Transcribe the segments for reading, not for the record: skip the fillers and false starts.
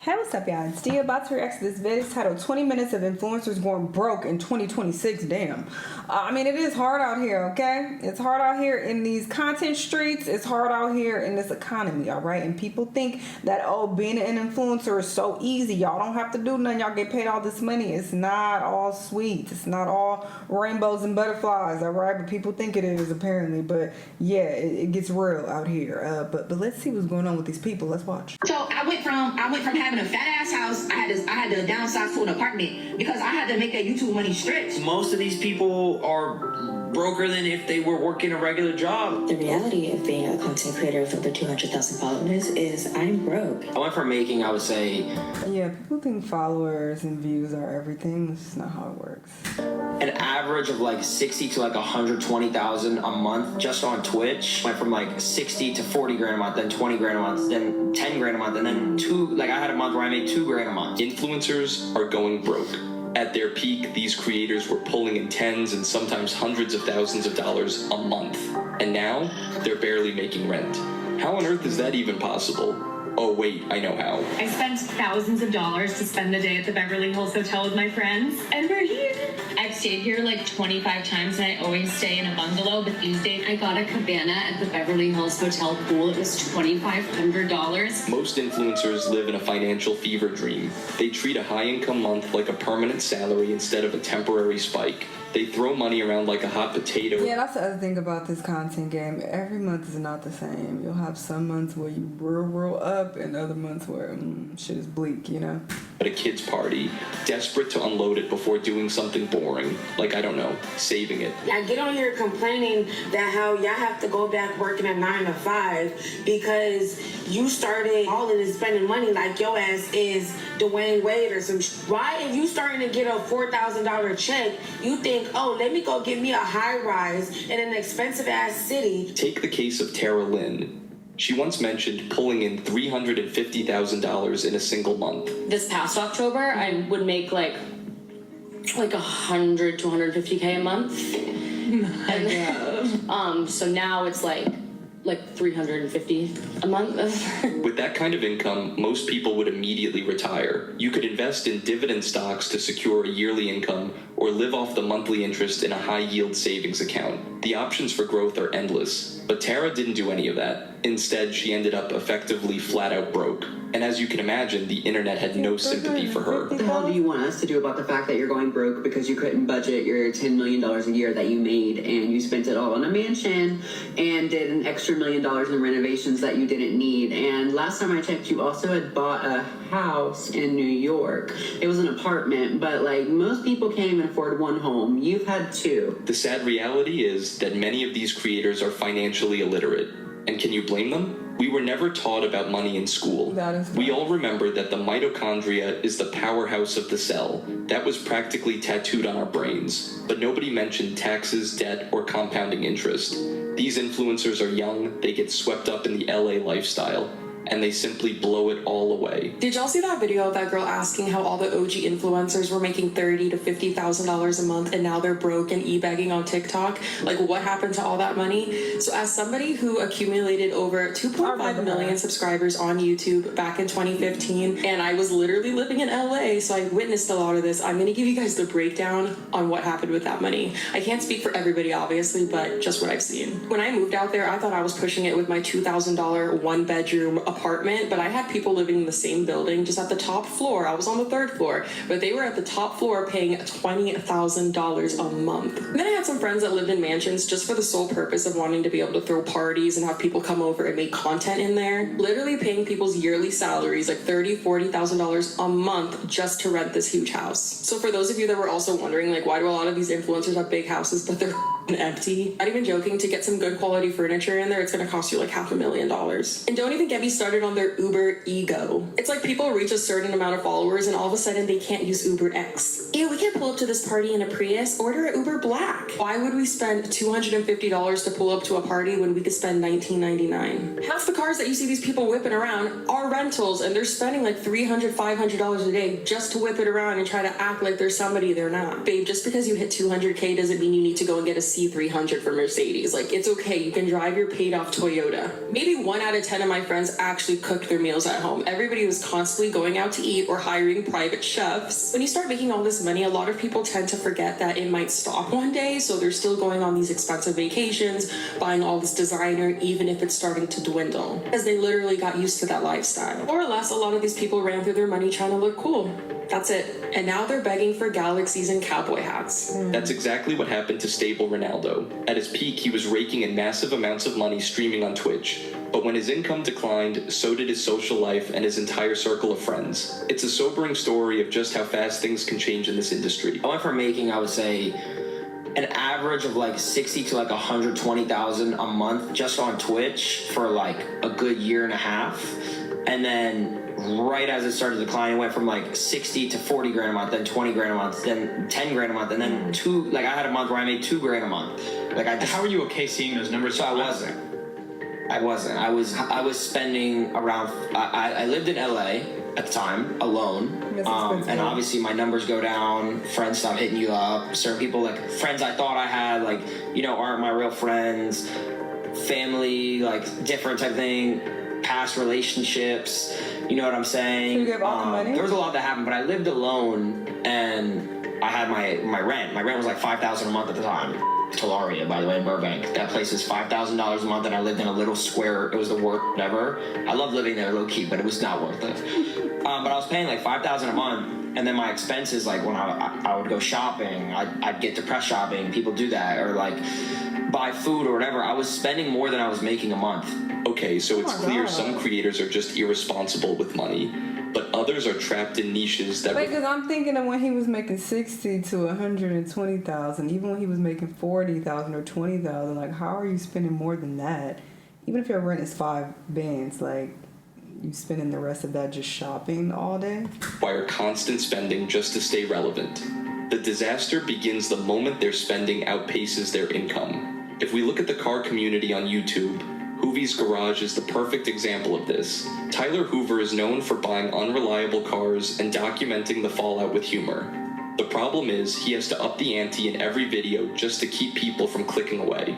Hey, what's up, y'all? It's Dia about to react to this video titled 20 Minutes of Influencers Going Broke in 2026. Damn. I mean, it is hard out here, okay? It's hard out here in these content streets. It's hard out here in this economy, all right? And people think that, oh, being an influencer is so easy. Y'all don't have to do nothing. Y'all get paid all this money. It's not all sweet. It's not all rainbows and butterflies, all right? But people think it is, apparently. But, yeah, it gets real out here. But let's see what's going on with these people. Let's watch. So I went from having a fat ass house. I had to downsize to an apartment because I had to make that YouTube money stretch. Most of these people are broker than if they were working a regular job. The reality of being a content creator with over 200,000 followers is I'm broke. I went from making, I would say, yeah, people think followers and views are everything. This is not how it works. an average of like 60 to like 120,000 a month just on Twitch. Went from like 60 to 40 grand a month, then 20 grand a month, then 10 grand a month, and then I had a month where I made 2 grand a month. Influencers are going broke. At their peak, these creators were pulling in tens and sometimes hundreds of thousands of dollars a month. And now, they're barely making rent. How on earth is that even possible? Oh wait, I know how. I spent thousands of dollars to spend the day at the Beverly Hills Hotel with my friends, and we're here. I've stayed here like 25 times, and I always stay in a bungalow, but these days I got a cabana at the Beverly Hills Hotel pool. It was $2,500. Most influencers live in a financial fever dream. They treat a high-income month like a permanent salary instead of a temporary spike. They throw money around like a hot potato. Yeah, that's the other thing about this content game. Every month is not the same. You'll have some months where you real up and other months where shit is bleak, you know? At a kid's party, desperate to unload it before doing something boring, like, I don't know, saving it. I get on here complaining that how y'all have to go back working at 9 to 5 because you started all of this spending money like your ass is Dwayne Wade or some Why, if you starting to get a $4,000 check, you think, oh, let me go get me a high rise in an expensive ass city. Take the case of Tara Lynn. She once mentioned pulling in $350,000 in a single month. This past October, I would make like 100 to 150K a month. And, so now it's like 350 a month. With that kind of income, most people would immediately retire. You could invest in dividend stocks to secure a yearly income or live off the monthly interest in a high-yield savings account. The options for growth are endless, but Tara didn't do any of that. Instead, she ended up effectively flat-out broke. And as you can imagine, the internet had no sympathy for her. What the hell do you want us to do about the fact that you're going broke because you couldn't budget your $10 million a year that you made and you spent it all on a mansion and did an extra $1 million in renovations that you didn't need? And last time I checked, you also had bought a house in New York. It was an apartment, but like most people can't even afford one home. You've had 2. The sad reality is that many of these creators are financially illiterate. And can you blame them? We were never taught about money in school. We all remember that the mitochondria is the powerhouse of the cell. That was practically tattooed on our brains. But nobody mentioned taxes, debt, or compounding interest. These influencers are young, they get swept up in the LA lifestyle, and they simply blow it all away. Did y'all see that video of that girl asking how all the OG influencers were making $30,000 to $50,000 a month and now they're broke and e-begging on TikTok? Like, what happened to all that money? So as somebody who accumulated over 2.5 million subscribers on YouTube back in 2015, and I was literally living in LA, so I witnessed a lot of this, I'm gonna give you guys the breakdown on what happened with that money. I can't speak for everybody, obviously, but just what I've seen. When I moved out there, I thought I was pushing it with my $2,000 one-bedroom apartment, but I had people living in the same building, just at the top floor. I was on the 3rd floor, but they were at the top floor paying $20,000 a month. And then I had some friends that lived in mansions just for the sole purpose of wanting to be able to throw parties and have people come over and make content in there. Literally paying people's yearly salaries, like $30,000, $40,000 a month just to rent this huge house. So for those of you that were also wondering, like, why do a lot of these influencers have big houses but they're empty? Not even joking, to get some good quality furniture in there, it's gonna cost you like $500,000. And don't even get me started on their Uber ego. It's like people reach a certain amount of followers and all of a sudden they can't use Uber X. yeah, we can't pull up to this party in a Prius, order an Uber Black. Why would we spend $250 to pull up to a party when we could spend $19.99? Half the cars that you see these people whipping around are rentals, and they're spending like $300, $500 a day just to whip it around and try to act like they're somebody they're not. Babe, just because you hit 200K doesn't mean you need to go and get a C300 for Mercedes. Like, it's okay, you can drive your paid off Toyota. Maybe 1 out of 10 of my friends actually cooked their meals at home. Everybody was constantly going out to eat or hiring private chefs. When you start making all this money, a lot of people tend to forget that it might stop one day, so they're still going on these expensive vacations, buying all this designer, even if it's starting to dwindle, because they literally got used to that lifestyle. More or less, a lot of these people ran through their money trying to look cool. That's it. And now they're begging for galaxies and cowboy hats. That's exactly what happened to Stable Ronaldo. At his peak, he was raking in massive amounts of money streaming on Twitch. But when his income declined, so did his social life and his entire circle of friends. It's a sobering story of just how fast things can change in this industry. I went from making, I would say, an average of like 60 to like 120,000 a month just on Twitch for like a good year and a half. And then right as it started to decline, it went from like 60 to 40 grand a month, then 20 grand a month, then 10 grand a month, and then I had a month where I made 2 grand a month. How are you okay seeing those numbers? So I wasn't. I was spending around. I lived in LA at the time alone, and obviously my numbers go down. Friends stop hitting you up. Certain people, like friends I thought I had, like aren't my real friends. Family, like different type thing. Past relationships. You know what I'm saying? So you gave all the money? There was a lot that happened, but I lived alone, and I had my rent. My rent was like $5,000 a month at the time. Tularia, by the way, in Burbank. That place is $5,000 a month, and I lived in a little square. It was the worst ever. I loved living there low key, but it was not worth it. But I was paying like $5,000 a month, and then my expenses, like when I would go shopping, I'd get depressed shopping. People do that, or like buy food or whatever. I was spending more than I was making a month. Okay, so it's clear some creators are just irresponsible with money, but others are trapped in niches that... Wait, because I'm thinking of when he was making 60 to 120,000, even when he was making 40,000 or 20,000, like, how are you spending more than that? Even if your rent is 5 bands, like, you spending the rest of that just shopping all day? Require constant spending just to stay relevant. The disaster begins the moment their spending outpaces their income. If we look at the car community on YouTube, Hoovy's Garage is the perfect example of this. Tyler Hoover is known for buying unreliable cars and documenting the fallout with humor. The problem is, he has to up the ante in every video just to keep people from clicking away.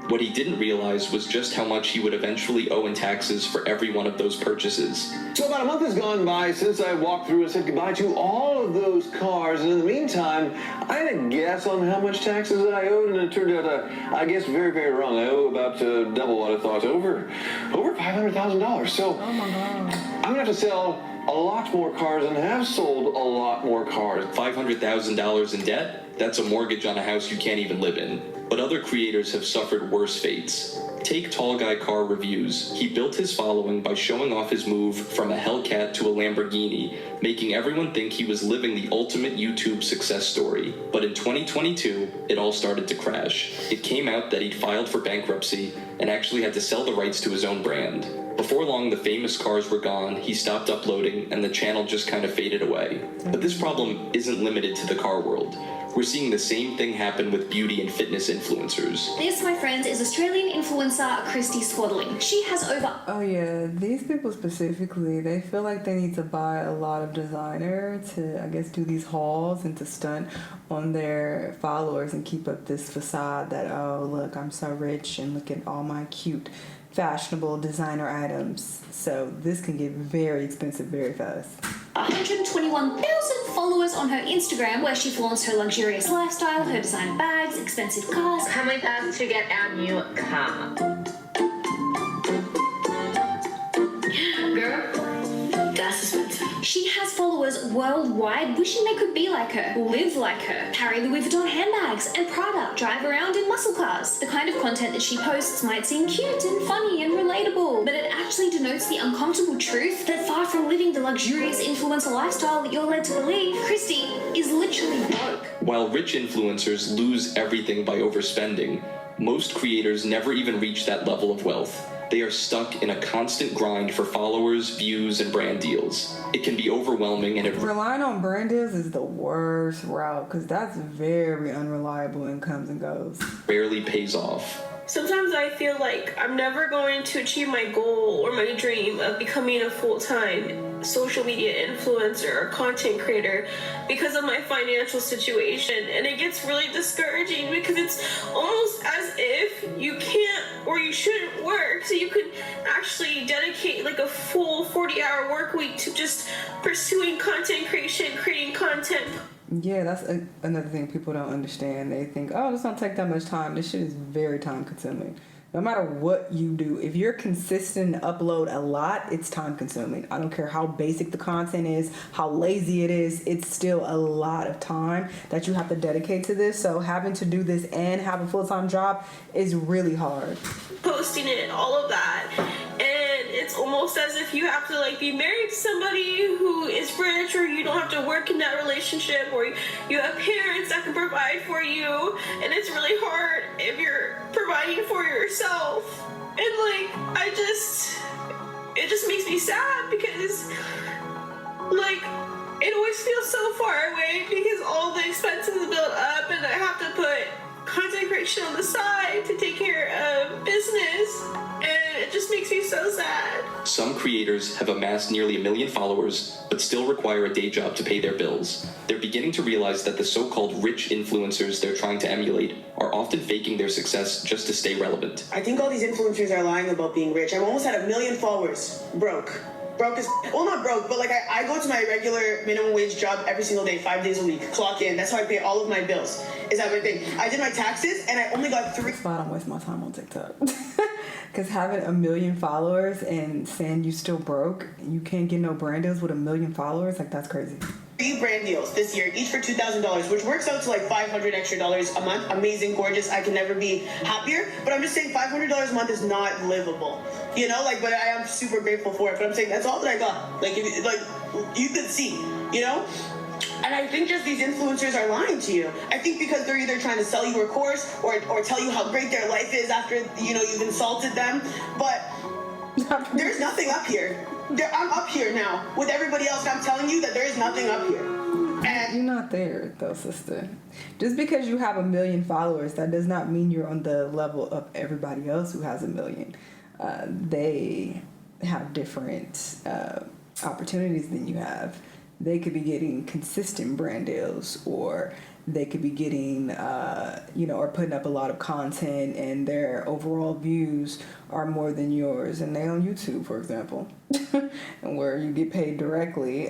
What he didn't realize was just how much he would eventually owe in taxes for every one of those purchases. So about a month has gone by since I walked through and said goodbye to all of those cars, and in the meantime, I had a guess on how much taxes that I owed, and it turned out, I guessed very, very wrong. I owe about double what I thought, over $500,000. So oh my God. I'm gonna have to sell a lot more cars and have sold a lot more cars. $500,000 in debt? That's a mortgage on a house you can't even live in. But other creators have suffered worse fates. Take Tall Guy Car Reviews. He built his following by showing off his move from a Hellcat to a Lamborghini, making everyone think he was living the ultimate YouTube success story. But in 2022, it all started to crash. It came out that he'd filed for bankruptcy and actually had to sell the rights to his own brand. Before long, the famous cars were gone, he stopped uploading, and the channel just kind of faded away. But this problem isn't limited to the car world. We're seeing the same thing happen with beauty and fitness influencers. This, my friends, is Australian influencer Christy Swaddling. She has over... Oh yeah, these people specifically, they feel like they need to buy a lot of designer to, I guess, do these hauls and to stunt on their followers and keep up this facade that, oh, look, I'm so rich and look at all my cute, fashionable designer items. So this can get very expensive very fast. 121,000 followers on her Instagram, where she flaunts her luxurious lifestyle, her designer bags, expensive cars. Come with us to get our new car. Girl, that's expensive. She has followers worldwide wishing they could be like her, live like her, carry Louis Vuitton handbags and Prada, drive around in muscle cars. The kind of content that she posts might seem cute and funny and relatable, but it actually denotes the uncomfortable truth that far from living the luxurious influencer lifestyle that you're led to believe, Christy is literally broke. While rich influencers lose everything by overspending, most creators never even reach that level of wealth. They are stuck in a constant grind for followers, views, and brand deals. It can be overwhelming and relying on brand deals is the worst route because that's very unreliable and comes and goes. Rarely pays off. Sometimes I feel like I'm never going to achieve my goal or my dream of becoming a full-time social media influencer or content creator because of my financial situation. And it gets really discouraging because it's almost as if you can't or you shouldn't work so you could actually dedicate like a full 40-hour work week to just pursuing content creation, creating content. Yeah, that's another thing people don't understand. They think, oh, this don't take that much time. This shit is very time consuming. No matter what you do, if you're consistent and upload a lot, it's time consuming. I don't care how basic the content is, how lazy it is, it's still a lot of time that you have to dedicate to this. So having to do this and have a full-time job is really hard. Posting it, all of that. And it's almost as if you have to like be married to somebody who is rich, or you don't have to work in that relationship, or you have parents that can provide for you, and it's really hard if you're providing for yourself. And like it just makes me sad because like it always feels so far away because all the expenses build up and I have to put content creation on the side to take care of business, and it just makes me so sad. Some creators have amassed nearly 1 million followers, but still require a day job to pay their bills. They're beginning to realize that the so-called rich influencers they're trying to emulate are often faking their success just to stay relevant. I think all these influencers are lying about being rich. I've almost had 1 million followers broke. Broke is, well, not broke, but like I go to my regular minimum wage job every single day, 5 days a week, clock in. That's how I pay all of my bills. Is that my thing? I did my taxes and I only got 3. That's why I don't waste my time on TikTok. Because having 1 million followers and saying you still broke, you can't get no brand deals with 1 million followers, like that's crazy. 3 brand deals this year, each for $2,000, which works out to like $500 extra a month. Amazing, gorgeous. I can never be happier. But I'm just saying $500 a month is not livable. You know, like, but I am super grateful for it. But I'm saying that's all that I got. Like, you could see, you know? And I think just these influencers are lying to you. I think because they're either trying to sell you a course or tell you how great their life is after, you know, you've insulted them. But there's nothing up here. I'm up here now with everybody else. I'm telling you that there is nothing up here. And you're not there though, sister. Just because you have 1 million followers, that does not mean you're on the level of everybody else who has 1 million. They have different opportunities than you have. They could be getting consistent brand deals, or they could be getting, or putting up a lot of content and their overall views are more than yours. And they on YouTube, for example, and where you get paid directly.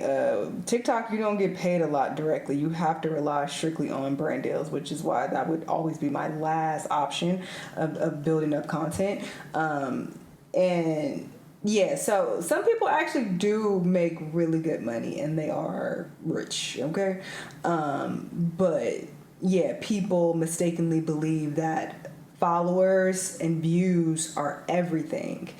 TikTok, you don't get paid a lot directly. You have to rely strictly on brand deals, which is why that would always be my last option of building up content. And yeah, so some people actually do make really good money and they are rich, okay? But yeah, people mistakenly believe that followers and views are everything.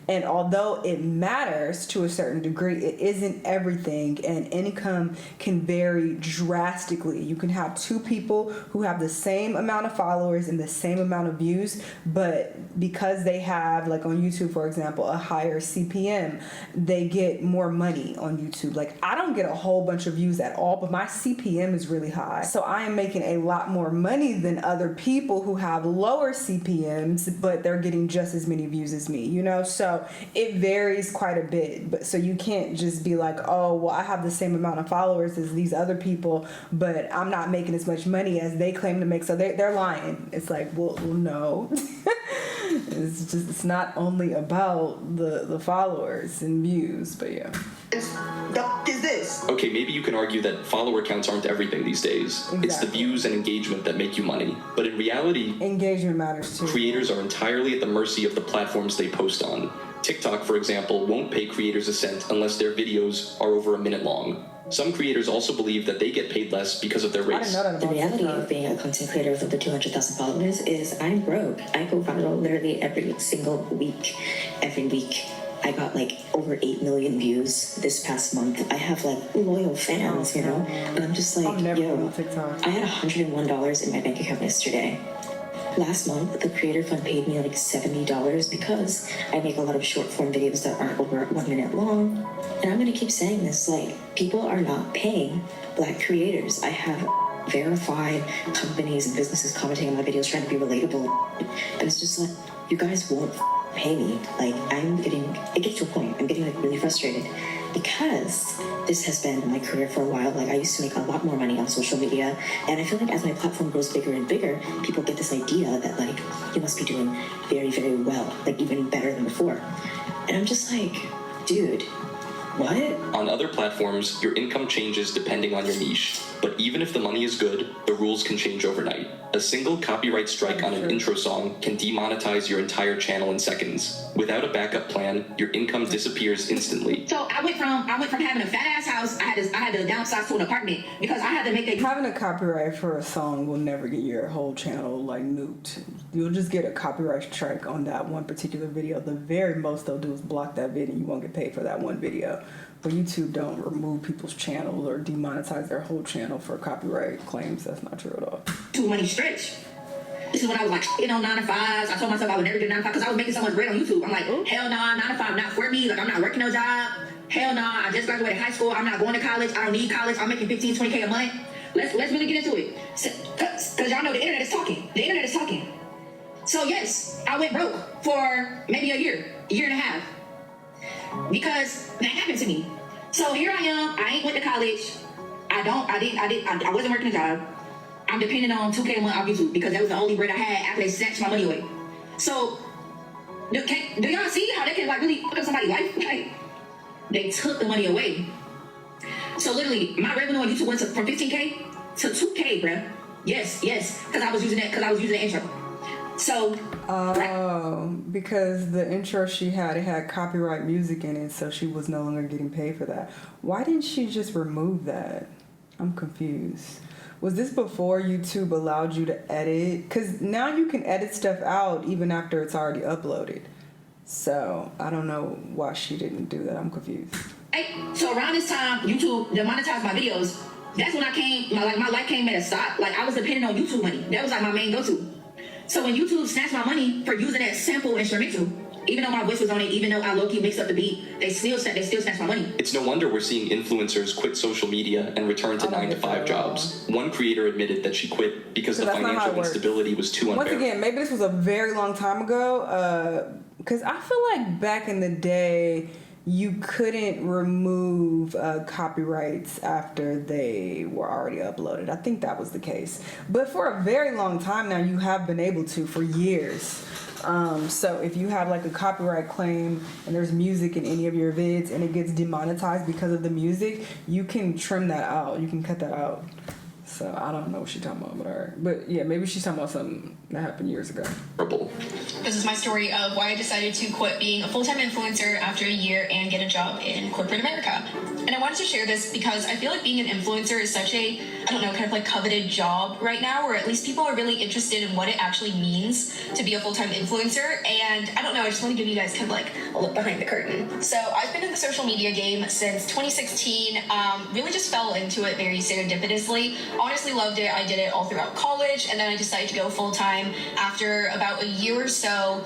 And although it matters to a certain degree, it isn't everything, and income can vary drastically. You can have 2 people who have the same amount of followers and the same amount of views, but because they have, like on YouTube, for example, a higher CPM, they get more money on YouTube. Like, I don't get a whole bunch of views at all, but my CPM is really high. So I am making a lot more money than other people who have lower CPMs, but they're getting just as many views as me, you know? So it varies quite a bit, but so you can't just be like, oh, well, I have the same amount of followers as these other people, but I'm not making as much money as they claim to make, so they're lying. It's like, well no. It's not only about the followers and views, but yeah. Is this? Okay, maybe you can argue that follower counts aren't everything these days. Exactly. It's the views and engagement that make you money. But in reality, engagement matters too. Creators are entirely at the mercy of the platforms they post on. TikTok, for example, won't pay creators a cent unless their videos are over a minute long. Some creators also believe that they get paid less because of their race. The reality of being a content creator with over 200,000 followers is I'm broke. I go viral literally every single week. Every week. I got like over 8 million views this past month. I have like loyal fans, you know? And I'm just like, yo, I had $101 in my bank account yesterday. Last month, the Creator Fund paid me like $70 because I make a lot of short form videos that aren't over 1 minute long. And I'm gonna keep saying this, like, people are not paying Black creators. I have verified companies and businesses commenting on my videos trying to be relatable. And it's just like, you guys won't pay me. Like, it gets to a point, I'm getting like really frustrated because this has been my career for a while. Like, I used to make a lot more money on social media, and I feel like as my platform grows bigger and bigger, people get this idea that like, you must be doing very, very well, like even better than before. And I'm just like, dude, what? On other platforms, your income changes depending on your niche. But even if the money is good, the rules can change overnight. A single copyright strike on an intro song can demonetize your entire channel in seconds. Without a backup plan, your income disappears instantly. So I went from having a fat ass house, I had to downsize to an apartment because I had to make Having a copyright for a song will never get your whole channel like nuked. You'll just get a copyright strike on that one particular video. The very most they'll do is block that video and you won't get paid for that one video. But YouTube don't remove people's channels or demonetize their whole channel for copyright claims. That's not true at all. too money stretch. This is when I was like, 9 to 5s. I told myself I would never do 9 to 5 because I was making so much bread on YouTube. I'm like, hell no, 9 to 5 not for me. Like, I'm not working no job. Hell no, I just graduated high school. I'm not going to college. I don't need college. I'm making 15, 20K a month. Let's really get into it. Because y'all know the internet is talking. The internet is talking. So yes, I went broke for maybe a year and a half. Because that happened to me. So here I am. I ain't went to college. I wasn't working a job. I'm depending on 2K a month off YouTube because that was the only bread I had after they snatched my money away. So, do y'all see how they can like really fuck up somebody's life? Like, they took the money away. So literally, my revenue on YouTube went from 15K to 2K, bruh. Yes, because I was using the intro. So. Because the intro she had, it had copyright music in it, so she was no longer getting paid for that. Why didn't she just remove that? I'm confused. Was this before YouTube allowed you to edit? Because now you can edit stuff out even after it's already uploaded. So I don't know why she didn't do that. I'm confused. Hey, so around this time, YouTube demonetized my videos. That's when my life came at a stop. Like, I was depending on YouTube money. That was like my main go-to. So when YouTube snatched my money for using that sample instrumental, even though my voice was on it, even though I low-key mixed up the beat, they still snatched my money. It's no wonder we're seeing influencers quit social media and return to 9 to 5 jobs. One creator admitted that she quit because the financial instability was too unbearable. Once again, maybe this was a very long time ago, because I feel like back in the day, you couldn't remove copyrights after they were already uploaded. I think that was the case. But for a very long time now, you have been able to for years. So if you have like a copyright claim and there's music in any of your vids and it gets demonetized because of the music, you can trim that out. You can cut that out. So I don't know what she's talking about, but yeah, maybe she's talking about something that happened years ago. This is my story of why I decided to quit being a full-time influencer after a year and get a job in corporate America. And I wanted to share this because I feel like being an influencer is such a, kind of like coveted job right now, where at least people are really interested in what it actually means to be a full-time influencer. And I just want to give you guys kind of like a look behind the curtain. So I've been in the social media game since 2016, really just fell into it very serendipitously. Honestly loved it. I did it all throughout college, and then I decided to go full-time after about a year or so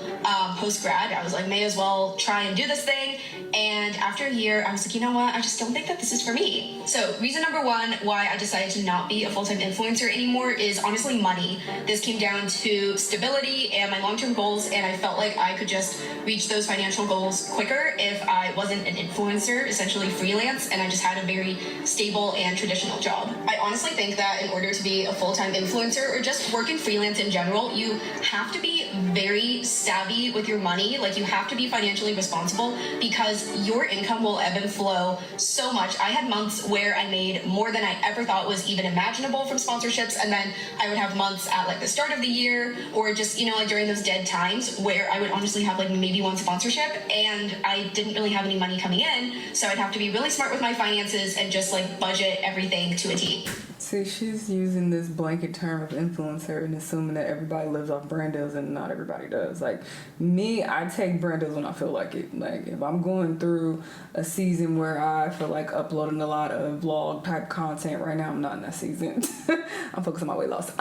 post-grad. I was like, may as well try and do this thing. And after a year, I was like, you know what? I just don't think that this is for me. So reason number one why I decided to not be a full-time influencer anymore is honestly money. This came down to stability and my long-term goals, and I felt like I could just reach those financial goals quicker if I wasn't an influencer, essentially freelance, and I just had a very stable and traditional job. I honestly think that in order to be a full-time influencer or just work in freelance in general, you have to be very savvy with your money. Like, you have to be financially responsible because your income will ebb and flow so much. I had months where I made more than I ever thought was even imaginable from sponsorships, and then I would have months at like the start of the year or just like during those dead times where I would honestly have like maybe one sponsorship and I didn't really have any money coming in, so I'd have to be really smart with my finances and just like budget everything to a T. See, she's using this blanket term of influencer and assuming that everybody lives off brand deals, and not everybody does. Like me, I take brand deals when I feel like it. Like if I'm going through a season where I feel like uploading a lot of vlog type content, right now I'm not in that season. I'm focused on my weight loss.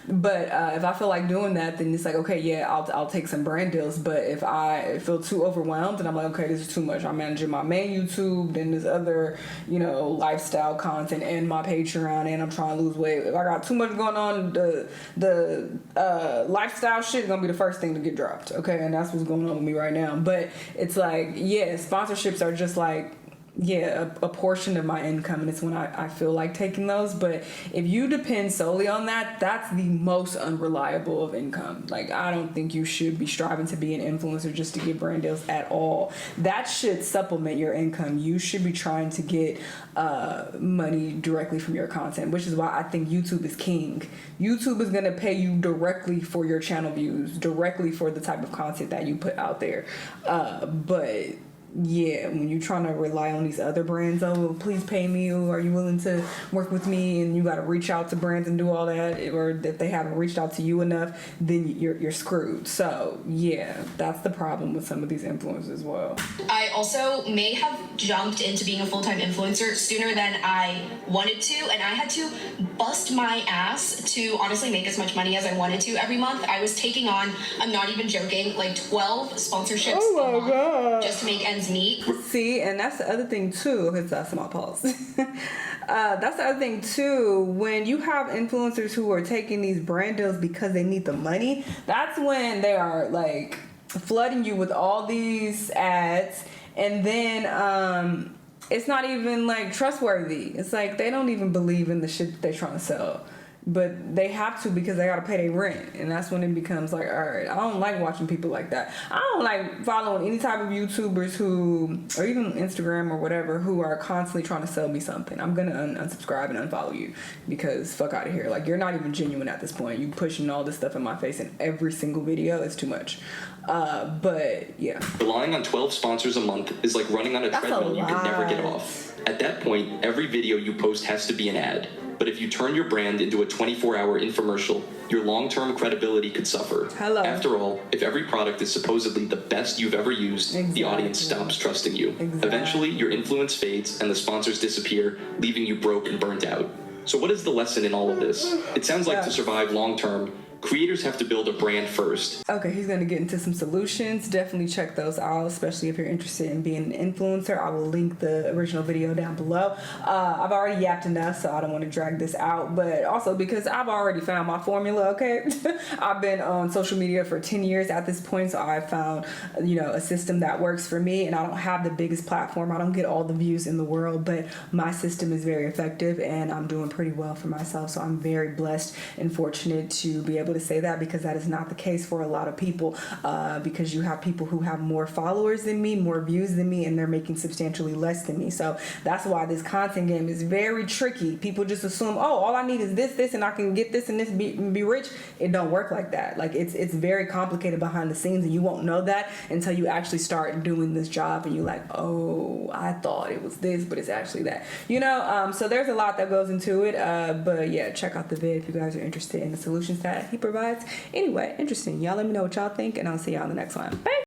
But if I feel like doing that, then it's like, okay, yeah, I'll take some brand deals. But if I feel too overwhelmed and I'm like, okay, this is too much, I'm managing my main YouTube, then this other, lifestyle content and my Patreon, and I'm trying to lose weight. If I got too much going on, the lifestyle shit is gonna be the first thing to get dropped. Okay, and that's what's going on with me right now. But it's like, yeah, sponsorships are just like, yeah, a portion of my income, and it's when I feel like taking those. But if you depend solely on that, that's the most unreliable of income. Like, I don't think you should be striving to be an influencer just to get brand deals at all. That should supplement your income. You should be trying to get money directly from your content, which is why I think YouTube is king. YouTube is going to pay you directly for your channel views, directly for the type of content that you put out there. But yeah, when you're trying to rely on these other brands, oh, please pay me, or are you willing to work with me, and you got to reach out to brands and do all that, or if they haven't reached out to you enough, then you're screwed. So yeah, that's the problem with some of these influencers as well. I also may have jumped into being a full-time influencer sooner than I wanted to, and I had to bust my ass to honestly make as much money as I wanted to every month. I was taking on, I'm not even joking, like 12 sponsorships a month just to make ends meet. See, and that's the other thing too. It's a small pause. That's the other thing too. When you have influencers who are taking these brand deals because they need the money, that's when they are like flooding you with all these ads, and then it's not even like trustworthy. It's like they don't even believe in the shit that they're trying to sell. But they have to, because they gotta pay their rent, and that's when it becomes like, all right, I don't like watching people like that. I don't like following any type of YouTubers who, or even Instagram or whatever, who are constantly trying to sell me something. I'm gonna unsubscribe and unfollow you, because fuck out of here. Like, you're not even genuine at this point. You pushing all this stuff in my face in every single video. It's too much. But yeah, relying on 12 sponsors a month is like running on a treadmill you can never get off. At that point, every video you post has to be an ad. But if you turn your brand into a 24-hour infomercial, your long-term credibility could suffer. Hello. After all, if every product is supposedly the best you've ever used, the audience stops trusting you. Eventually, your influence fades and the sponsors disappear, leaving you broke and burnt out. So what is the lesson in all of this? It sounds like to survive long-term, creators have to build a brand first. Okay, he's going to get into some solutions. Definitely check those out, especially if you're interested in being an influencer. I will link the original video down below. I've already yapped enough, so I don't want to drag this out, but also because I've already found my formula, okay? I've been on social media for 10 years at this point, so I found, a system that works for me, and I don't have the biggest platform. I don't get all the views in the world, but my system is very effective, and I'm doing pretty well for myself, so I'm very blessed and fortunate to be able to say that, because that is not the case for a lot of people, because you have people who have more followers than me, more views than me, and they're making substantially less than me. So that's why this content game is very tricky. People just assume, oh, all I need is this, and I can get this and this and be rich. It don't work like that. Like, it's very complicated behind the scenes, and you won't know that until you actually start doing this job, and you're like, oh, I thought it was this, but it's actually that. So there's a lot that goes into it, but yeah, check out the vid if you guys are interested in the solutions that he provides. Anyway, interesting. Y'all let me know what y'all think, and I'll see y'all in the next one. Bye.